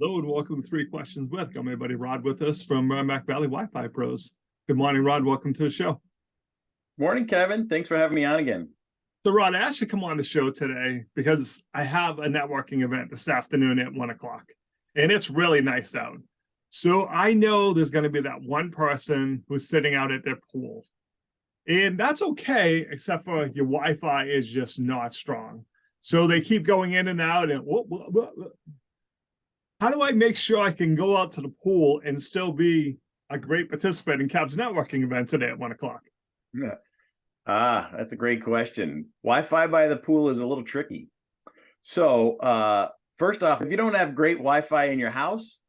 Hello and welcome to Three Questions With. Got my buddy Rod with us from Merrimack Valley Wi-Fi Pros. Good morning, Rod. Welcome to the show. Morning, Kevin. Thanks for having me on again. So, Rod, I asked you to come on the show today because I have a networking event this afternoon at 1 o'clock, and it's really nice out. So I know there's going to be that one person who's sitting out at their pool, and that's okay, except for your Wi-Fi is just not strong. So they keep going in and out, and how do I make sure I can go out to the pool and still be a great participant in Kev's networking event today at 1 o'clock? Yeah. That's a great question. Wi-Fi by the pool is a little tricky. So first off, if you don't have great Wi-Fi in your house,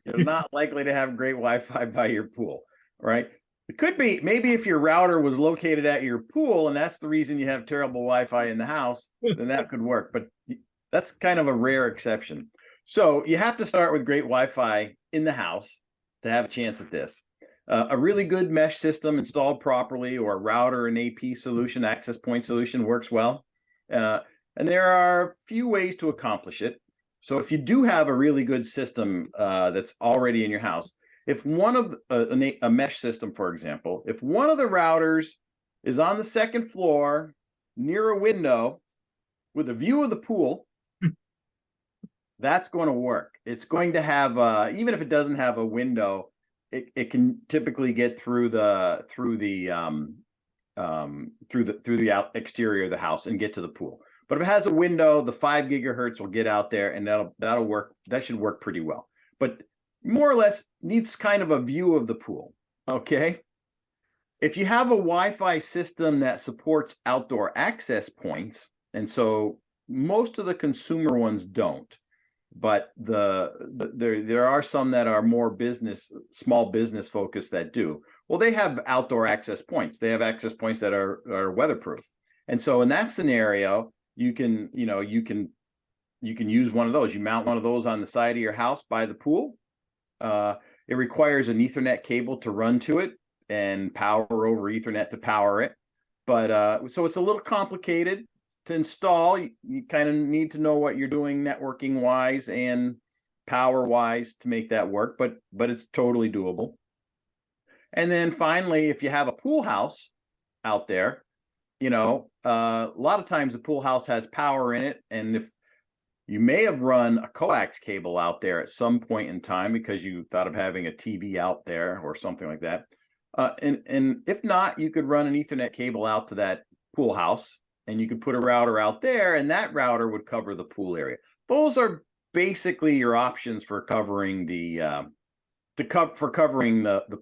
you're not likely to have great Wi-Fi by your pool, right? It could be maybe if your router was located at your pool and that's the reason you have terrible Wi-Fi in the house, then that could work. But that's kind of a rare exception. So you have to start with great Wi-Fi in the house to have a chance at this. A really good mesh system installed properly, or a router and AP solution, access point solution, works well. And there are a few ways to accomplish it. So if you do have a really good system that's already in your house, if one of a mesh system, for example, if one of the routers is on the second floor near a window with a view of the pool, that's going to work. It's going to have, even if it doesn't have a window, it can typically get through the exterior of the house and get to the pool. But if it has a window, the 5 gigahertz will get out there, and that'll work. That should work pretty well. But more or less needs kind of a view of the pool. Okay. If you have a Wi-Fi system that supports outdoor access points, and so most of the consumer ones don't, but there are some that are more small business focused that do. Well, they have outdoor access points. They have access points that are weatherproof. And so in that scenario, you can use one of those. You mount one of those on the side of your house by the pool. It requires an Ethernet cable to run to it and power over Ethernet to power it. But so it's a little complicated to install. You kind of need to know what you're doing networking wise and power wise to make that work, but it's totally doable. And then finally, if you have a pool house out there, a lot of times the pool house has power in it, and if you may have run a coax cable out there at some point in time because you thought of having a TV out there or something like that, and if not, you could run an Ethernet cable out to that pool house, and you could put a router out there, and that router would cover the pool area. Those are basically your options for covering the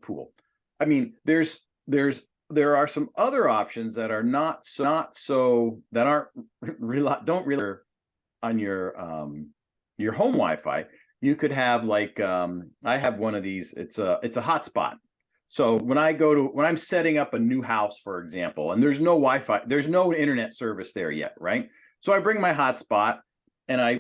pool. I mean, there are some other options that are don't really on your home Wi-Fi. You could have I have one of these. It's a hotspot. So when I'm setting up a new house, for example, and there's no Wi-Fi, there's no internet service there yet, right? So I bring my hotspot and I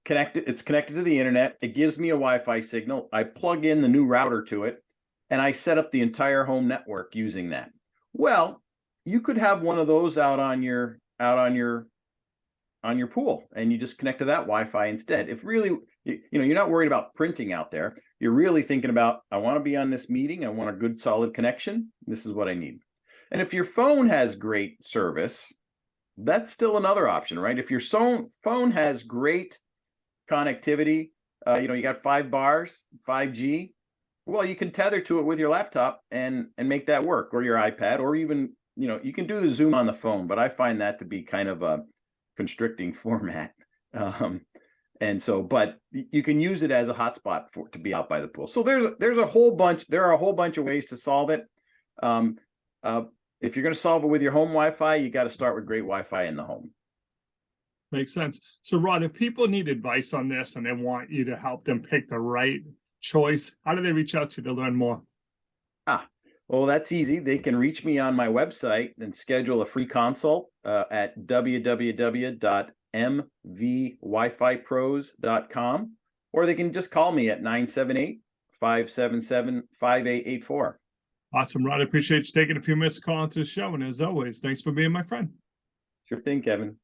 connect it. It's connected to the internet. It gives me a Wi-Fi signal. I plug in the new router to it, and I set up the entire home network using that. Well, you could have one of those out on your pool, and you just connect to that Wi-Fi instead. If really, you're not worried about printing out there. You're really thinking about, I want to be on this meeting. I want a good solid connection. This is what I need. And if your phone has great service, that's still another option, right? If your phone has great connectivity, you got 5 bars, 5G, well, you can tether to it with your laptop and make that work, or your iPad, or even, you can do the Zoom on the phone, but I find that to be kind of a constricting format. And so, but you can use it as a hotspot to be out by the pool. So there are a whole bunch of ways to solve it. If you're going to solve it with your home Wi-Fi, you got to start with great Wi-Fi in the home. Makes sense. So Rod, if people need advice on this and they want you to help them pick the right choice, how do they reach out to you to learn more? Well, that's easy. They can reach me on my website and schedule a free consult at www.mvwifipros.com, or they can just call me at 978-577-5884. Awesome, Rod. I appreciate you taking a few minutes to call into the show. And as always, thanks for being my friend. Sure thing, Kevin.